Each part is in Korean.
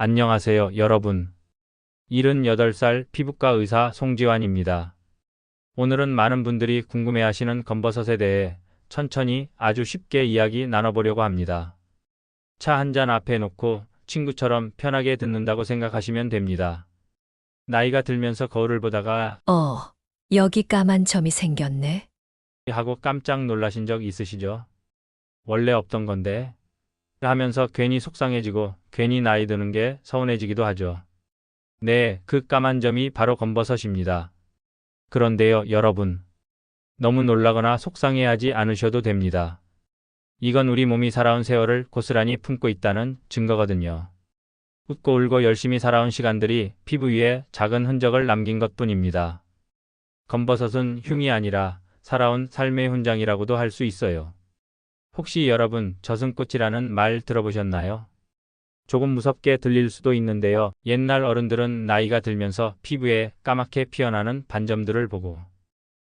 안녕하세요, 여러분. 78살 피부과 의사 송지환입니다. 오늘은 많은 분들이 궁금해하시는 검버섯에 대해 천천히 아주 쉽게 이야기 나눠보려고 합니다. 차 한 잔 앞에 놓고 친구처럼 편하게 듣는다고 생각하시면 됩니다. 나이가 들면서 거울을 보다가 여기 까만 점이 생겼네. 하고 깜짝 놀라신 적 있으시죠? 원래 없던 건데 하면서 괜히 속상해지고 괜히 나이 드는 게 서운해지기도 하죠. 네, 그 까만 점이 바로 검버섯입니다. 그런데요, 여러분. 너무 놀라거나 속상해하지 않으셔도 됩니다. 이건 우리 몸이 살아온 세월을 고스란히 품고 있다는 증거거든요. 웃고 울고 열심히 살아온 시간들이 피부 위에 작은 흔적을 남긴 것뿐입니다. 검버섯은 흉이 아니라 살아온 삶의 훈장이라고도 할 수 있어요. 혹시 여러분 저승꽃이라는 말 들어보셨나요? 조금 무섭게 들릴 수도 있는데요. 옛날 어른들은 나이가 들면서 피부에 까맣게 피어나는 반점들을 보고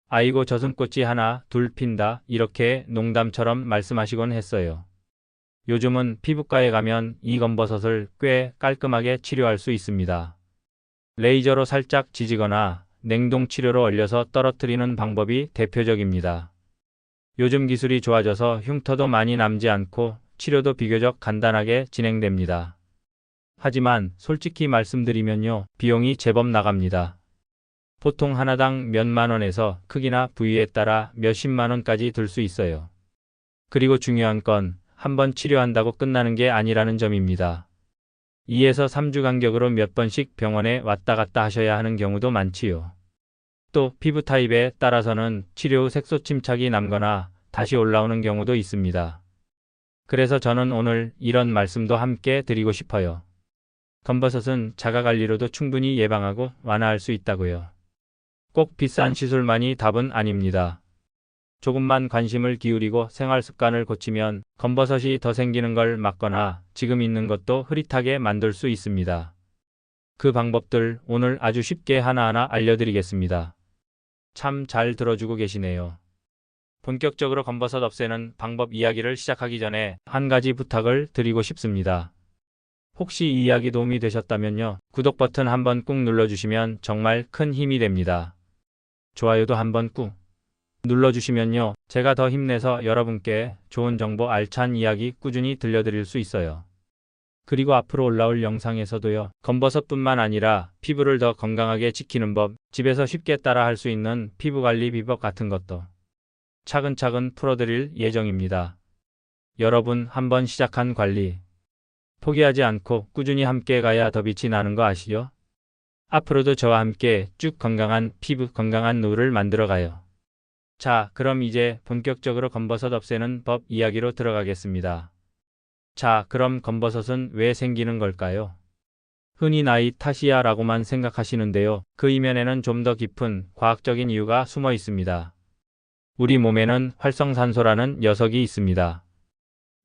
아이고 저승꽃이 하나 둘 핀다 이렇게 농담처럼 말씀하시곤 했어요. 요즘은 피부과에 가면 이 검버섯을 꽤 깔끔하게 치료할 수 있습니다. 레이저로 살짝 지지거나 냉동 치료로 얼려서 떨어뜨리는 방법이 대표적입니다. 요즘 기술이 좋아져서 흉터도 많이 남지 않고 치료도 비교적 간단하게 진행됩니다. 하지만 솔직히 말씀드리면요, 비용이 제법 나갑니다. 보통 하나당 몇만 원에서 크기나 부위에 따라 몇십만 원까지 들 수 있어요. 그리고 중요한 건 한 번 치료한다고 끝나는 게 아니라는 점입니다. 2에서 3주 간격으로 몇 번씩 병원에 왔다 갔다 하셔야 하는 경우도 많지요. 또 피부 타입에 따라서는 치료 후 색소 침착이 남거나 다시 올라오는 경우도 있습니다. 그래서 저는 오늘 이런 말씀도 함께 드리고 싶어요. 검버섯은 자가관리로도 충분히 예방하고 완화할 수 있다고요. 꼭 비싼 시술만이 답은 아닙니다. 조금만 관심을 기울이고 생활 습관을 고치면 검버섯이 더 생기는 걸 막거나 지금 있는 것도 흐릿하게 만들 수 있습니다. 그 방법들 오늘 아주 쉽게 하나하나 알려드리겠습니다. 참 잘 들어주고 계시네요. 본격적으로 검버섯 없애는 방법 이야기를 시작하기 전에 한 가지 부탁을 드리고 싶습니다. 혹시 이 이야기 도움이 되셨다면요, 구독 버튼 한번 꾹 눌러주시면 정말 큰 힘이 됩니다. 좋아요도 한번 꾹 눌러주시면요, 제가 더 힘내서 여러분께 좋은 정보 알찬 이야기 꾸준히 들려드릴 수 있어요. 그리고 앞으로 올라올 영상에서도요, 검버섯뿐만 아니라 피부를 더 건강하게 지키는 법, 집에서 쉽게 따라 할 수 있는 피부관리 비법 같은 것도 차근차근 풀어드릴 예정입니다. 여러분 한번 시작한 관리 포기하지 않고 꾸준히 함께 가야 더 빛이 나는 거 아시죠? 앞으로도 저와 함께 쭉 건강한 피부, 건강한 노후를 만들어가요. 자, 그럼 이제 본격적으로 검버섯 없애는 법 이야기로 들어가겠습니다. 자, 그럼 검버섯은 왜 생기는 걸까요? 흔히 나이 탓이야 라고만 생각하시는데요. 그 이면에는 좀 더 깊은 과학적인 이유가 숨어 있습니다. 우리 몸에는 활성산소라는 녀석이 있습니다.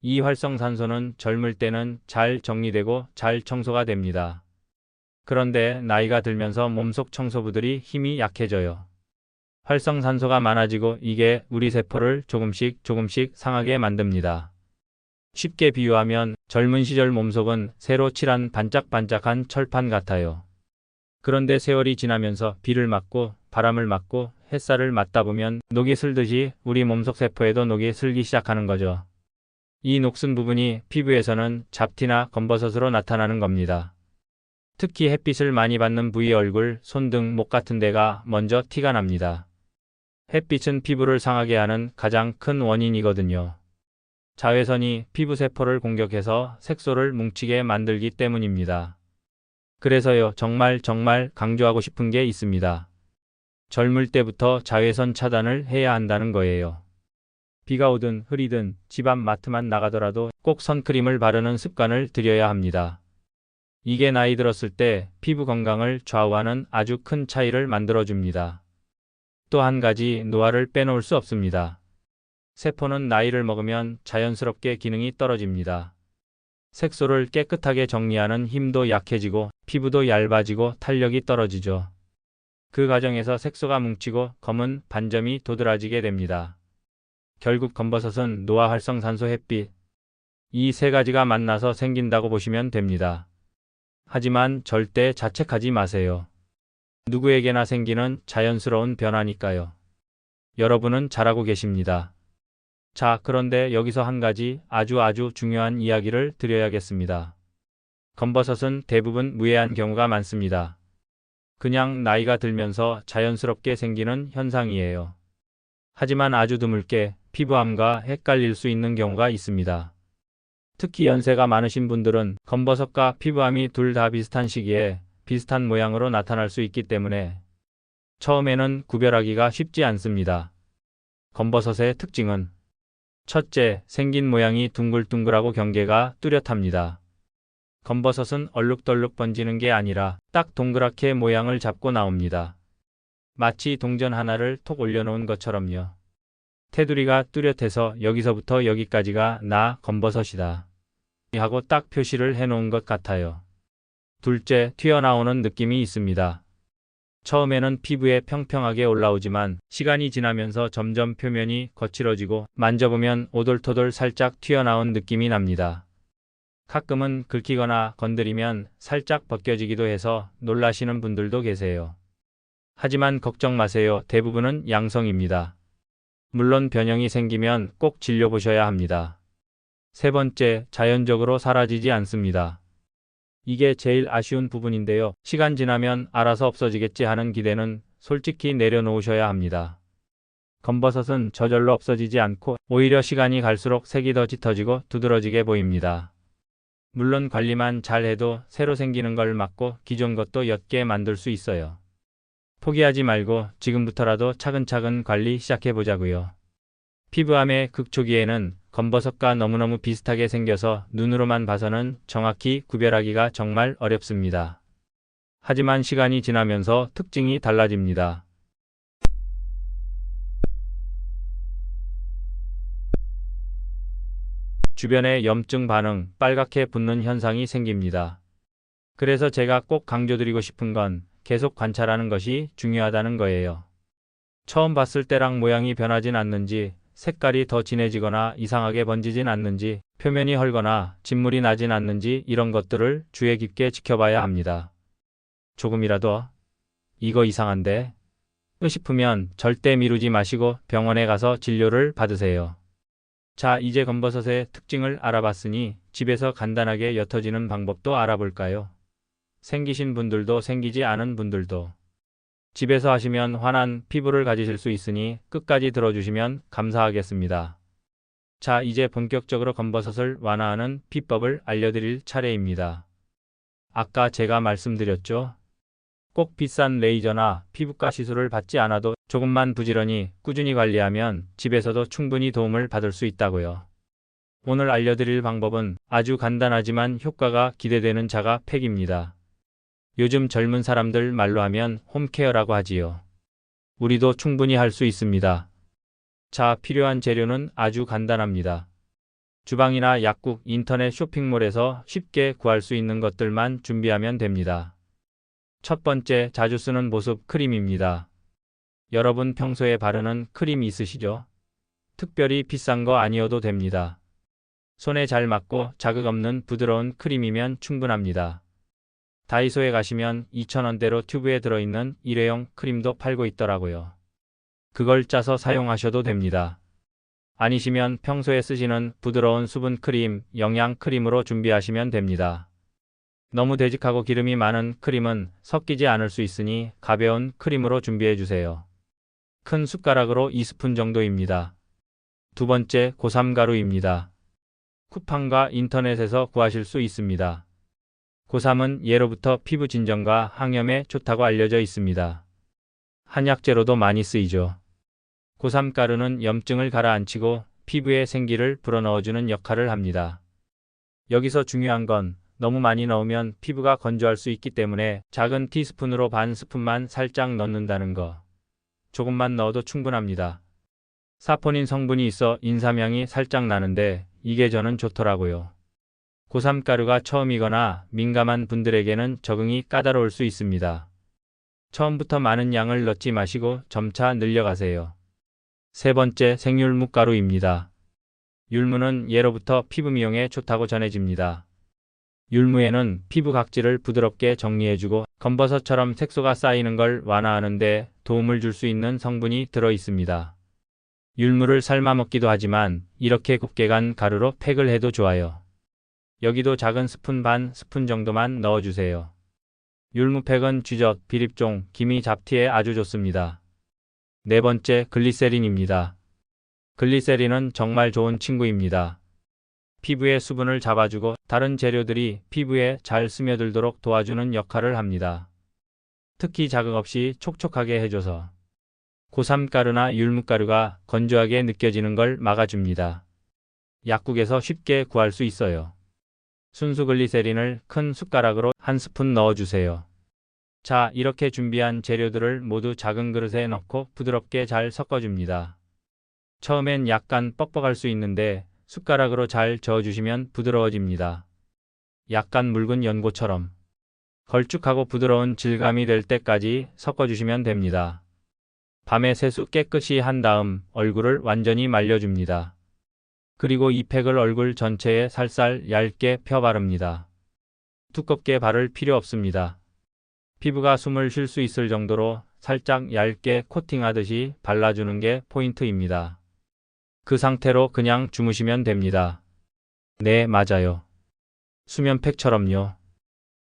이 활성산소는 젊을 때는 잘 정리되고 잘 청소가 됩니다. 그런데 나이가 들면서 몸속 청소부들이 힘이 약해져요. 활성산소가 많아지고 이게 우리 세포를 조금씩 상하게 만듭니다. 쉽게 비유하면 젊은 시절 몸속은 새로 칠한 반짝반짝한 철판 같아요. 그런데 세월이 지나면서 비를 맞고 바람을 맞고 햇살을 맞다 보면 녹이 슬듯이 우리 몸속 세포에도 녹이 슬기 시작하는 거죠. 이 녹슨 부분이 피부에서는 잡티나 검버섯으로 나타나는 겁니다. 특히 햇빛을 많이 받는 부위 얼굴, 손 등 목 같은 데가 먼저 티가 납니다. 햇빛은 피부를 상하게 하는 가장 큰 원인이거든요. 자외선이 피부 세포를 공격해서 색소를 뭉치게 만들기 때문입니다. 그래서요, 정말 강조하고 싶은 게 있습니다. 젊을 때부터 자외선 차단을 해야 한다는 거예요. 비가 오든 흐리든 집 앞 마트만 나가더라도 꼭 선크림을 바르는 습관을 들여야 합니다. 이게 나이 들었을 때 피부 건강을 좌우하는 아주 큰 차이를 만들어줍니다. 또 한 가지 노화를 빼놓을 수 없습니다. 세포는 나이를 먹으면 자연스럽게 기능이 떨어집니다. 색소를 깨끗하게 정리하는 힘도 약해지고 피부도 얇아지고 탄력이 떨어지죠. 그 과정에서 색소가 뭉치고 검은 반점이 도드라지게 됩니다. 결국 검버섯은 노화, 활성산소, 햇빛 이 세 가지가 만나서 생긴다고 보시면 됩니다. 하지만 절대 자책하지 마세요. 누구에게나 생기는 자연스러운 변화니까요. 여러분은 잘하고 계십니다. 자, 그런데 여기서 한 가지 아주 중요한 이야기를 드려야겠습니다. 검버섯은 대부분 무해한 경우가 많습니다. 그냥 나이가 들면서 자연스럽게 생기는 현상이에요. 하지만 아주 드물게 피부암과 헷갈릴 수 있는 경우가 있습니다. 특히 연세가 많으신 분들은 검버섯과 피부암이 둘 다 비슷한 시기에 비슷한 모양으로 나타날 수 있기 때문에 처음에는 구별하기가 쉽지 않습니다. 검버섯의 특징은 첫째, 생긴 모양이 둥글둥글하고 경계가 뚜렷합니다. 검버섯은 얼룩덜룩 번지는 게 아니라 딱 동그랗게 모양을 잡고 나옵니다. 마치 동전 하나를 톡 올려놓은 것처럼요. 테두리가 뚜렷해서 여기서부터 여기까지가 나 검버섯이다 하고 딱 표시를 해놓은 것 같아요. 둘째, 튀어나오는 느낌이 있습니다. 처음에는 피부에 평평하게 올라오지만 시간이 지나면서 점점 표면이 거칠어지고 만져보면 오돌토돌 살짝 튀어나온 느낌이 납니다. 가끔은 긁히거나 건드리면 살짝 벗겨지기도 해서 놀라시는 분들도 계세요. 하지만 걱정 마세요. 대부분은 양성입니다. 물론 변형이 생기면 꼭 진료보셔야 합니다. 세 번째, 자연적으로 사라지지 않습니다. 이게 제일 아쉬운 부분인데요. 시간 지나면 알아서 없어지겠지 하는 기대는 솔직히 내려놓으셔야 합니다. 검버섯은 저절로 없어지지 않고 오히려 시간이 갈수록 색이 더 짙어지고 두드러지게 보입니다. 물론 관리만 잘 해도 새로 생기는 걸 막고 기존 것도 옅게 만들 수 있어요. 포기하지 말고 지금부터라도 차근차근 관리 시작해 보자고요. 피부암의 극초기에는 검버섯과 너무너무 비슷하게 생겨서 눈으로만 봐서는 정확히 구별하기가 정말 어렵습니다. 하지만 시간이 지나면서 특징이 달라집니다. 주변에 염증 반응, 빨갛게 붓는 현상이 생깁니다. 그래서 제가 꼭 강조드리고 싶은 건 계속 관찰하는 것이 중요하다는 거예요. 처음 봤을 때랑 모양이 변하진 않는지, 색깔이 더 진해지거나 이상하게 번지진 않는지, 표면이 헐거나 진물이 나진 않는지 이런 것들을 주의 깊게 지켜봐야 합니다. 조금이라도 이거 이상한데? 싶으면 절대 미루지 마시고 병원에 가서 진료를 받으세요. 자, 이제 검버섯의 특징을 알아봤으니 집에서 간단하게 옅어지는 방법도 알아볼까요? 생기신 분들도 생기지 않은 분들도 집에서 하시면 환한 피부를 가지실 수 있으니 끝까지 들어주시면 감사하겠습니다. 자, 이제 본격적으로 검버섯을 완화하는 비법을 알려드릴 차례입니다. 아까 제가 말씀드렸죠? 꼭 비싼 레이저나 피부과 시술을 받지 않아도 조금만 부지런히 꾸준히 관리하면 집에서도 충분히 도움을 받을 수 있다고요. 오늘 알려드릴 방법은 아주 간단하지만 효과가 기대되는 자가 팩입니다. 요즘 젊은 사람들 말로 하면 홈케어라고 하지요. 우리도 충분히 할 수 있습니다. 자, 필요한 재료는 아주 간단합니다. 주방이나 약국, 인터넷 쇼핑몰에서 쉽게 구할 수 있는 것들만 준비하면 됩니다. 첫 번째, 자주 쓰는 보습 크림입니다. 여러분 평소에 바르는 크림 있으시죠? 특별히 비싼 거 아니어도 됩니다. 손에 잘 맞고 자극 없는 부드러운 크림이면 충분합니다. 다이소에 가시면 2,000원대로 튜브에 들어있는 일회용 크림도 팔고 있더라고요. 그걸 짜서 사용하셔도 됩니다. 아니시면 평소에 쓰시는 부드러운 수분 크림, 영양 크림으로 준비하시면 됩니다. 너무 되직하고 기름이 많은 크림은 섞이지 않을 수 있으니 가벼운 크림으로 준비해 주세요. 큰 숟가락으로 2스푼 정도입니다. 두 번째, 고삼가루입니다. 쿠팡과 인터넷에서 구하실 수 있습니다. 고삼은 예로부터 피부 진정과 항염에 좋다고 알려져 있습니다. 한약재로도 많이 쓰이죠. 고삼가루는 염증을 가라앉히고 피부에 생기를 불어넣어주는 역할을 합니다. 여기서 중요한 건 너무 많이 넣으면 피부가 건조할 수 있기 때문에 작은 티스푼으로 반 스푼만 살짝 넣는다는 거. 조금만 넣어도 충분합니다. 사포닌 성분이 있어 인삼향이 살짝 나는데 이게 저는 좋더라고요. 고삼가루가 처음이거나 민감한 분들에게는 적응이 까다로울 수 있습니다. 처음부터 많은 양을 넣지 마시고 점차 늘려가세요. 세 번째, 생율무가루입니다. 율무는 예로부터 피부 미용에 좋다고 전해집니다. 율무에는 피부 각질을 부드럽게 정리해주고 검버섯처럼 색소가 쌓이는 걸 완화하는 데 도움을 줄 수 있는 성분이 들어 있습니다. 율무를 삶아 먹기도 하지만 이렇게 곱게 간 가루로 팩을 해도 좋아요. 여기도 작은 스푼 반 스푼 정도만 넣어주세요. 율무팩은 쥐젖, 비립종, 기미 잡티에 아주 좋습니다. 네 번째, 글리세린입니다. 글리세린은 정말 좋은 친구입니다. 피부의 수분을 잡아주고 다른 재료들이 피부에 잘 스며들도록 도와주는 역할을 합니다. 특히 자극 없이 촉촉하게 해줘서 고삼가루나 율무가루가 건조하게 느껴지는 걸 막아줍니다. 약국에서 쉽게 구할 수 있어요. 순수 글리세린을 큰 숟가락으로 한 스푼 넣어주세요. 자, 이렇게 준비한 재료들을 모두 작은 그릇에 넣고 부드럽게 잘 섞어줍니다. 처음엔 약간 뻑뻑할 수 있는데 숟가락으로 잘 저어주시면 부드러워집니다. 약간 묽은 연고처럼 걸쭉하고 부드러운 질감이 될 때까지 섞어주시면 됩니다. 밤에 세수 깨끗이 한 다음 얼굴을 완전히 말려줍니다. 그리고 이 팩을 얼굴 전체에 살살 얇게 펴 바릅니다. 두껍게 바를 필요 없습니다. 피부가 숨을 쉴 수 있을 정도로 살짝 얇게 코팅하듯이 발라주는 게 포인트입니다. 그 상태로 그냥 주무시면 됩니다. 네, 맞아요. 수면팩처럼요.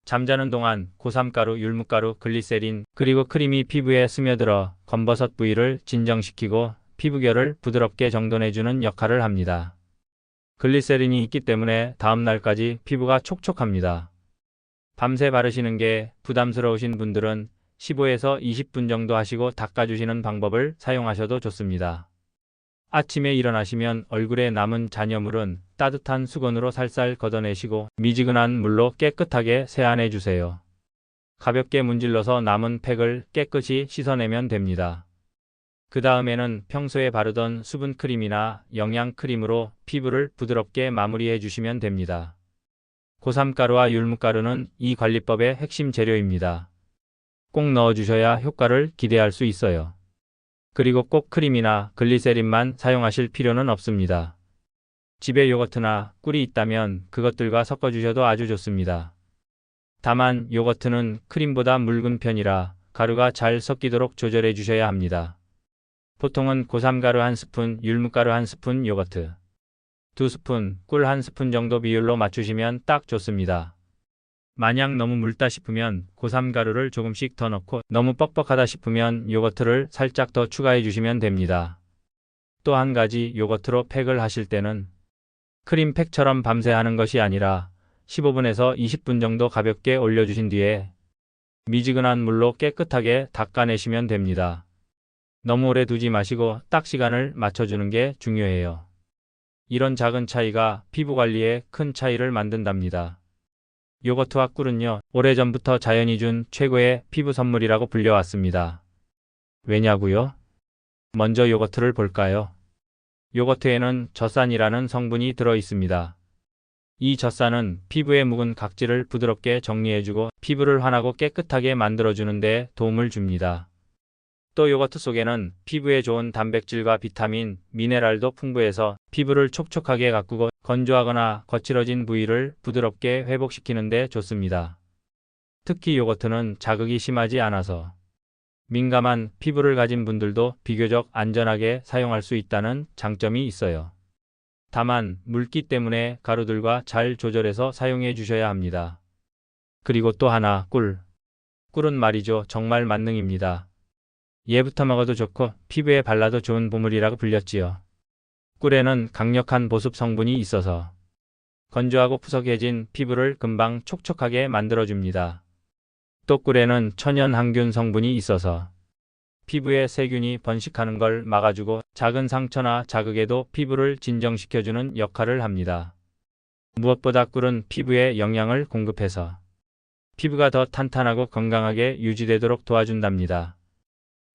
잠자는 동안 고삼가루, 율무가루, 글리세린, 그리고 크림이 피부에 스며들어 검버섯 부위를 진정시키고 피부결을 부드럽게 정돈해주는 역할을 합니다. 글리세린이 있기 때문에 다음날까지 피부가 촉촉합니다. 밤새 바르시는 게 부담스러우신 분들은 15에서 20분 정도 하시고 닦아주시는 방법을 사용하셔도 좋습니다. 아침에 일어나시면 얼굴에 남은 잔여물은 따뜻한 수건으로 살살 걷어내시고 미지근한 물로 깨끗하게 세안해 주세요. 가볍게 문질러서 남은 팩을 깨끗이 씻어내면 됩니다. 그 다음에는 평소에 바르던 수분크림이나 영양크림으로 피부를 부드럽게 마무리해 주시면 됩니다. 고삼가루와 율무가루는 이 관리법의 핵심 재료입니다. 꼭 넣어주셔야 효과를 기대할 수 있어요. 그리고 꼭 크림이나 글리세린만 사용하실 필요는 없습니다. 집에 요거트나 꿀이 있다면 그것들과 섞어주셔도 아주 좋습니다. 다만 요거트는 크림보다 묽은 편이라 가루가 잘 섞이도록 조절해 주셔야 합니다. 보통은 고삼가루 1스푼, 율무가루 1스푼, 요거트 2스푼, 꿀 1스푼 정도 비율로 맞추시면 딱 좋습니다. 만약 너무 묽다 싶으면 고삼가루를 조금씩 더 넣고 너무 뻑뻑하다 싶으면 요거트를 살짝 더 추가해 주시면 됩니다. 또 한 가지, 요거트로 팩을 하실 때는 크림팩처럼 밤새 하는 것이 아니라 15분에서 20분 정도 가볍게 올려주신 뒤에 미지근한 물로 깨끗하게 닦아내시면 됩니다. 너무 오래 두지 마시고 딱 시간을 맞춰주는 게 중요해요. 이런 작은 차이가 피부 관리에 큰 차이를 만든답니다. 요거트와 꿀은요, 오래전부터 자연이 준 최고의 피부 선물이라고 불려왔습니다. 왜냐고요? 먼저 요거트를 볼까요? 요거트에는 젖산이라는 성분이 들어 있습니다. 이 젖산은 피부의 묵은 각질을 부드럽게 정리해주고 피부를 환하고 깨끗하게 만들어주는 데 도움을 줍니다. 또 요거트 속에는 피부에 좋은 단백질과 비타민, 미네랄도 풍부해서 피부를 촉촉하게 가꾸고 건조하거나 거칠어진 부위를 부드럽게 회복시키는 데 좋습니다. 특히 요거트는 자극이 심하지 않아서 민감한 피부를 가진 분들도 비교적 안전하게 사용할 수 있다는 장점이 있어요. 다만 묽기 때문에 가루들과 잘 조절해서 사용해 주셔야 합니다. 그리고 또 하나, 꿀. 꿀은 말이죠, 정말 만능입니다. 얘부터 먹어도 좋고 피부에 발라도 좋은 보물이라고 불렸지요. 꿀에는 강력한 보습 성분이 있어서 건조하고 푸석해진 피부를 금방 촉촉하게 만들어줍니다. 또 꿀에는 천연 항균 성분이 있어서 피부에 세균이 번식하는 걸 막아주고 작은 상처나 자극에도 피부를 진정시켜주는 역할을 합니다. 무엇보다 꿀은 피부에 영양을 공급해서 피부가 더 탄탄하고 건강하게 유지되도록 도와준답니다.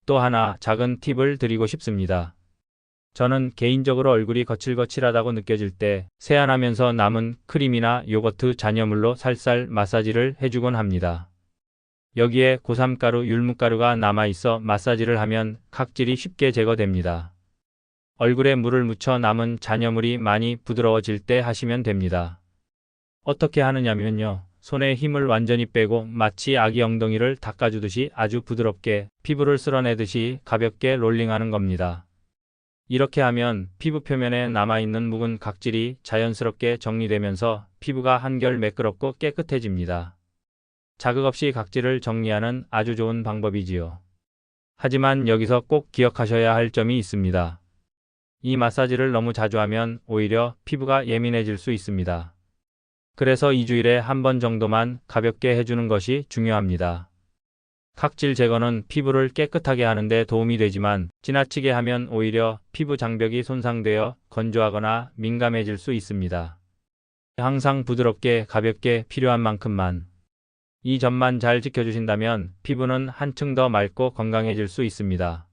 또 하나 작은 팁을 드리고 싶습니다. 저는 개인적으로 얼굴이 거칠거칠하다고 느껴질 때 세안하면서 남은 크림이나 요거트 잔여물로 살살 마사지를 해주곤 합니다. 여기에 고삼가루, 율무가루가 남아있어 마사지를 하면 각질이 쉽게 제거됩니다. 얼굴에 물을 묻혀 남은 잔여물이 많이 부드러워질 때 하시면 됩니다. 어떻게 하느냐면요. 손에 힘을 완전히 빼고 마치 아기 엉덩이를 닦아주듯이 아주 부드럽게 피부를 쓸어내듯이 가볍게 롤링하는 겁니다. 이렇게 하면 피부 표면에 남아있는 묵은 각질이 자연스럽게 정리되면서 피부가 한결 매끄럽고 깨끗해집니다. 자극 없이 각질을 정리하는 아주 좋은 방법이지요. 하지만 여기서 꼭 기억하셔야 할 점이 있습니다. 이 마사지를 너무 자주 하면 오히려 피부가 예민해질 수 있습니다. 그래서 2주일에 한 번 정도만 가볍게 해주는 것이 중요합니다. 각질 제거는 피부를 깨끗하게 하는데 도움이 되지만 지나치게 하면 오히려 피부 장벽이 손상되어 건조하거나 민감해질 수 있습니다. 항상 부드럽게 가볍게 필요한 만큼만. 이 점만 잘 지켜주신다면 피부는 한층 더 맑고 건강해질 수 있습니다.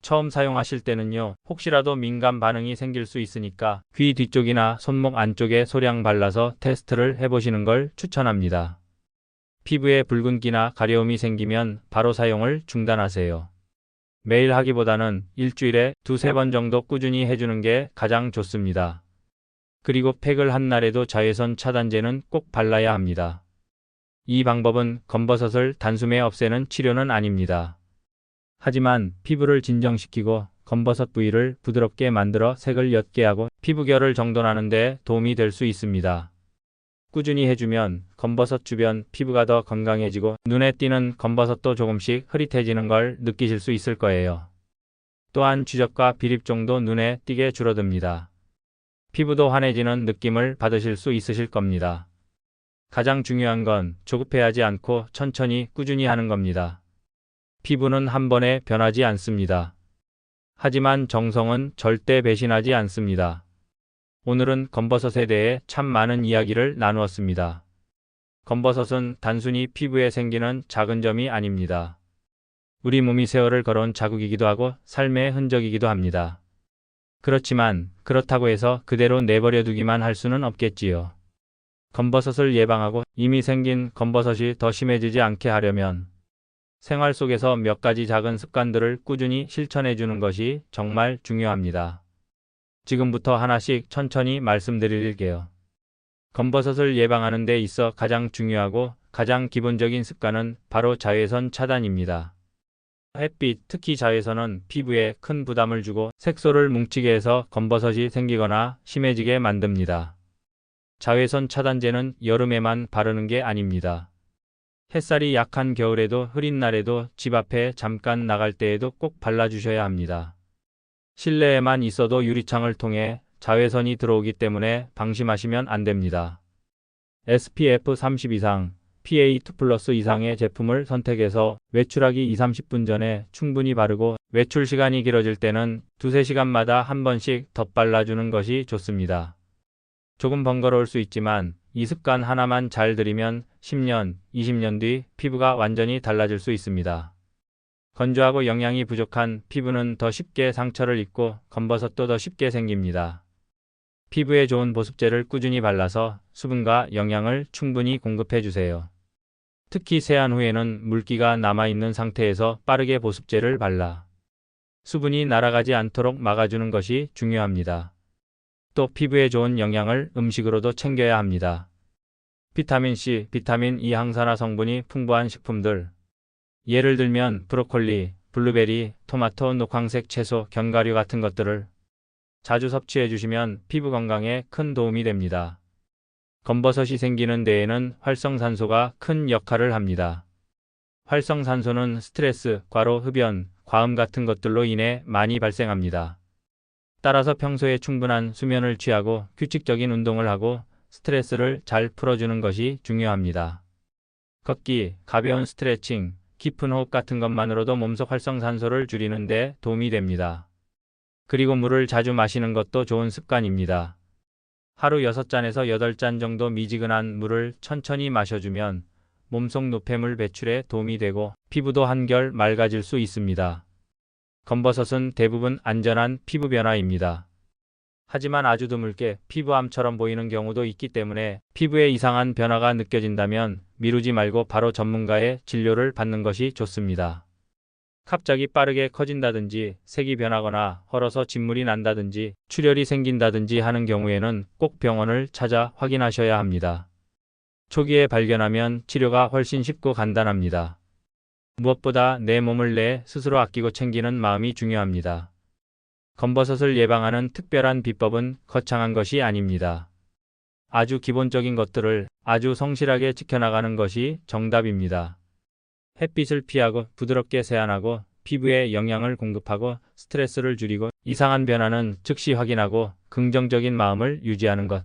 처음 사용하실 때는요, 혹시라도 민감 반응이 생길 수 있으니까 귀 뒤쪽이나 손목 안쪽에 소량 발라서 테스트를 해보시는 걸 추천합니다. 피부에 붉은기나 가려움이 생기면 바로 사용을 중단하세요. 매일 하기보다는 일주일에 두세 번 정도 꾸준히 해주는 게 가장 좋습니다. 그리고 팩을 한 날에도 자외선 차단제는 꼭 발라야 합니다. 이 방법은 검버섯을 단숨에 없애는 치료는 아닙니다. 하지만 피부를 진정시키고 검버섯 부위를 부드럽게 만들어 색을 옅게 하고 피부결을 정돈하는 데 도움이 될 수 있습니다. 꾸준히 해주면 검버섯 주변 피부가 더 건강해지고 눈에 띄는 검버섯도 조금씩 흐릿해지는 걸 느끼실 수 있을 거예요. 또한 쥐적과 비립종도 눈에 띄게 줄어듭니다. 피부도 환해지는 느낌을 받으실 수 있으실 겁니다. 가장 중요한 건 조급해하지 않고 천천히 꾸준히 하는 겁니다. 피부는 한 번에 변하지 않습니다. 하지만 정성은 절대 배신하지 않습니다. 오늘은 검버섯에 대해 참 많은 이야기를 나누었습니다. 검버섯은 단순히 피부에 생기는 작은 점이 아닙니다. 우리 몸이 세월을 걸어온 자국이기도 하고 삶의 흔적이기도 합니다. 그렇지만 그렇다고 해서 그대로 내버려 두기만 할 수는 없겠지요. 검버섯을 예방하고 이미 생긴 검버섯이 더 심해지지 않게 하려면 생활 속에서 몇 가지 작은 습관들을 꾸준히 실천해 주는 것이 정말 중요합니다. 지금부터 하나씩 천천히 말씀드릴게요. 검버섯을 예방하는 데 있어 가장 중요하고 가장 기본적인 습관은 바로 자외선 차단입니다. 햇빛, 특히 자외선은 피부에 큰 부담을 주고 색소를 뭉치게 해서 검버섯이 생기거나 심해지게 만듭니다. 자외선 차단제는 여름에만 바르는 게 아닙니다. 햇살이 약한 겨울에도 흐린 날에도 집 앞에 잠깐 나갈 때에도 꼭 발라주셔야 합니다. 실내에만 있어도 유리창을 통해 자외선이 들어오기 때문에 방심하시면 안 됩니다. SPF 30 이상, PA2+ 이상의 제품을 선택해서 외출하기 2~30분 전에 충분히 바르고 외출 시간이 길어질 때는 2~3시간마다 한 번씩 덧발라주는 것이 좋습니다. 조금 번거로울 수 있지만 이 습관 하나만 잘 들이면 10년, 20년 뒤 피부가 완전히 달라질 수 있습니다. 건조하고 영양이 부족한 피부는 더 쉽게 상처를 입고 검버섯도 더 쉽게 생깁니다. 피부에 좋은 보습제를 꾸준히 발라서 수분과 영양을 충분히 공급해 주세요. 특히 세안 후에는 물기가 남아있는 상태에서 빠르게 보습제를 발라 수분이 날아가지 않도록 막아주는 것이 중요합니다. 또 피부에 좋은 영양을 음식으로도 챙겨야 합니다. 비타민C, 비타민 E 항산화 성분이 풍부한 식품들. 예를 들면 브로콜리, 블루베리, 토마토, 녹황색 채소, 견과류 같은 것들을 자주 섭취해 주시면 피부 건강에 큰 도움이 됩니다. 검버섯이 생기는 데에는 활성산소가 큰 역할을 합니다. 활성산소는 스트레스, 과로, 흡연, 과음 같은 것들로 인해 많이 발생합니다. 따라서 평소에 충분한 수면을 취하고 규칙적인 운동을 하고 스트레스를 잘 풀어주는 것이 중요합니다. 걷기, 가벼운 스트레칭, 깊은 호흡 같은 것만으로도 몸속 활성산소를 줄이는 데 도움이 됩니다. 그리고 물을 자주 마시는 것도 좋은 습관입니다. 하루 6잔에서 8잔 정도 미지근한 물을 천천히 마셔주면 몸속 노폐물 배출에 도움이 되고 피부도 한결 맑아질 수 있습니다. 검버섯은 대부분 안전한 피부 변화입니다. 하지만 아주 드물게 피부암처럼 보이는 경우도 있기 때문에 피부에 이상한 변화가 느껴진다면 미루지 말고 바로 전문가의 진료를 받는 것이 좋습니다. 갑자기 빠르게 커진다든지 색이 변하거나 헐어서 진물이 난다든지 출혈이 생긴다든지 하는 경우에는 꼭 병원을 찾아 확인하셔야 합니다. 초기에 발견하면 치료가 훨씬 쉽고 간단합니다. 무엇보다 내 몸을 내 스스로 아끼고 챙기는 마음이 중요합니다. 검버섯을 예방하는 특별한 비법은 거창한 것이 아닙니다. 아주 기본적인 것들을 아주 성실하게 지켜나가는 것이 정답입니다. 햇빛을 피하고 부드럽게 세안하고 피부에 영양을 공급하고 스트레스를 줄이고 이상한 변화는 즉시 확인하고 긍정적인 마음을 유지하는 것.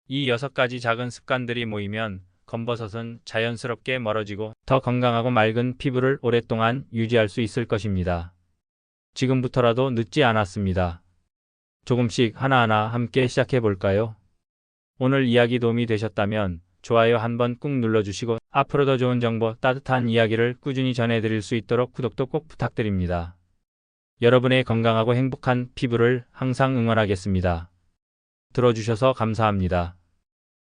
이 6가지 작은 습관들이 모이면 검버섯은 자연스럽게 멀어지고 더 건강하고 맑은 피부를 오랫동안 유지할 수 있을 것입니다. 지금부터라도 늦지 않았습니다. 조금씩 하나하나 함께 시작해 볼까요? 오늘 이야기 도움이 되셨다면 좋아요 한번 꾹 눌러주시고 앞으로 더 좋은 정보, 따뜻한 이야기를 꾸준히 전해드릴 수 있도록 구독도 꼭 부탁드립니다. 여러분의 건강하고 행복한 피부를 항상 응원하겠습니다. 들어주셔서 감사합니다.